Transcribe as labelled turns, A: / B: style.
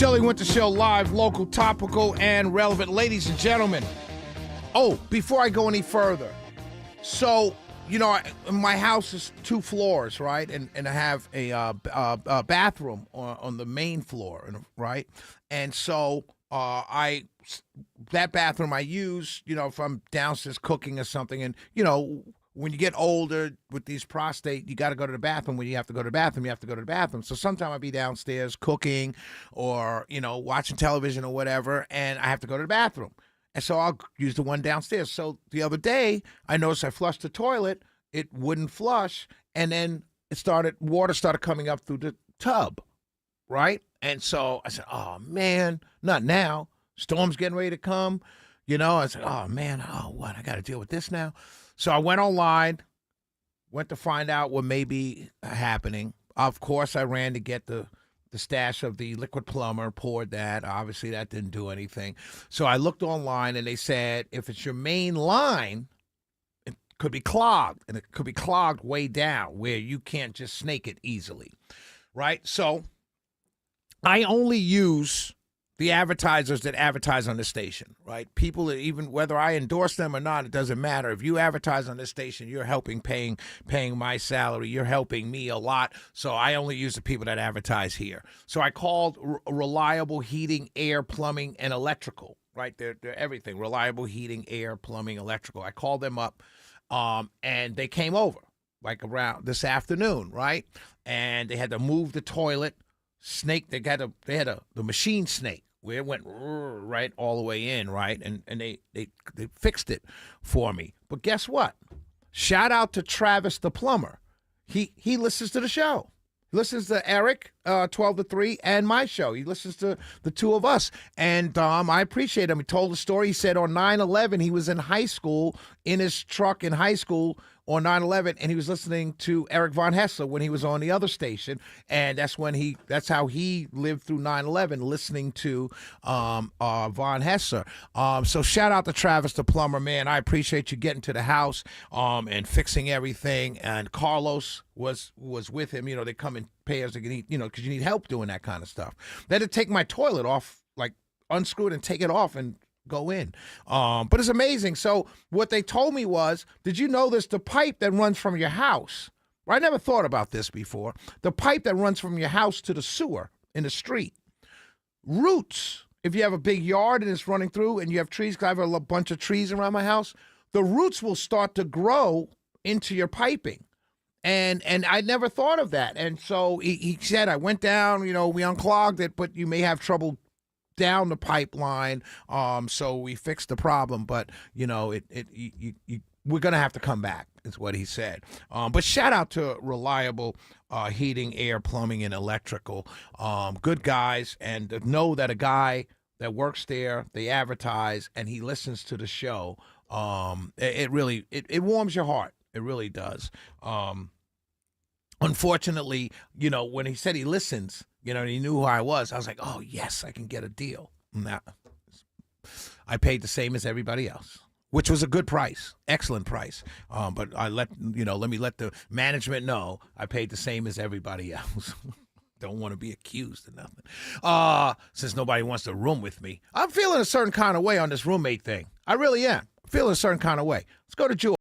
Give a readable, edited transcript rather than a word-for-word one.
A: Shelley Winter Show, live, local, topical, and relevant. Ladies and gentlemen, before I go any further, so, my house is 2 floors, right? And I have a bathroom on the main floor, right? And so that bathroom I use, if I'm downstairs cooking or something, and, when you get older with these prostate, you got to go to the bathroom. When you have to go to the bathroom, you have to go to the bathroom. So sometimes I'll be downstairs cooking or, watching television or whatever, and I have to go to the bathroom. And so I'll use the one downstairs. So the other day, I noticed I flushed the toilet. It wouldn't flush. And then water started coming up through the tub, right? And so I said, oh, man, not now. Storm's getting ready to come. I said, oh, man, what? I got to deal with this now. So I went online, went to find out what may be happening. Of course, I ran to get the stash of the liquid plumber, poured that. Obviously, that didn't do anything. So I looked online, and they said if it's your main line, it could be clogged, and it could be clogged way down where you can't just snake it easily, right? So I only use the advertisers that advertise on the station, right? People that, even whether I endorse them or not, it doesn't matter. If you advertise on this station, you're helping paying my salary. You're helping me a lot. So I only use the people that advertise here. So I called Reliable Heating, Air, Plumbing, and Electrical, right? They're everything. Reliable Heating, Air, Plumbing, Electrical. I called them up, and they came over like around this afternoon, right? And they had to move the toilet snake. They had the machine snake, where it went right all the way in, right? And they fixed it for me. But guess what? Shout out to Travis the plumber. He listens to the show. He listens to Eric, 12 to 3, and my show. He listens to the two of us. And I appreciate him. He told a story. He said on 9/11, he was in high school, in his truck in high school on 9/11, and he was listening to Eric Von Hessler when he was on the other station. And that's how he lived through 9/11, listening to Von Hessler. So shout out to Travis the plumber, man. I appreciate you getting to the house and fixing everything. And Carlos was with him. They come and pay us to eat, because you need help doing that kind of stuff. They had to take my toilet off, like unscrew it and take it off and go in. But it's amazing. So what they told me was, did you know this? The pipe that runs from your house, I never thought about this before. The pipe that runs from your house to the sewer in the street, roots, if you have a big yard and it's running through and you have trees, because I have a bunch of trees around my house, the roots will start to grow into your piping. And I never thought of that. And so he said, I went down, we unclogged it, but you may have trouble down the pipeline. So we fixed the problem, but we're going to have to come back, is what he said. But shout out to Reliable Heating, Air, Plumbing, and Electrical. Good guys. And know that a guy that works there, they advertise, and he listens to the show. It really warms your heart. It really does. Unfortunately, when he said he listens, and he knew who I was like, oh, yes, I can get a deal. And I paid the same as everybody else, which was a good price, excellent price. But let me let the management know I paid the same as everybody else. Don't want to be accused of nothing. Since nobody wants to room with me, I'm feeling a certain kind of way on this roommate thing. I really am. Feeling a certain kind of way. Let's go to Jewel.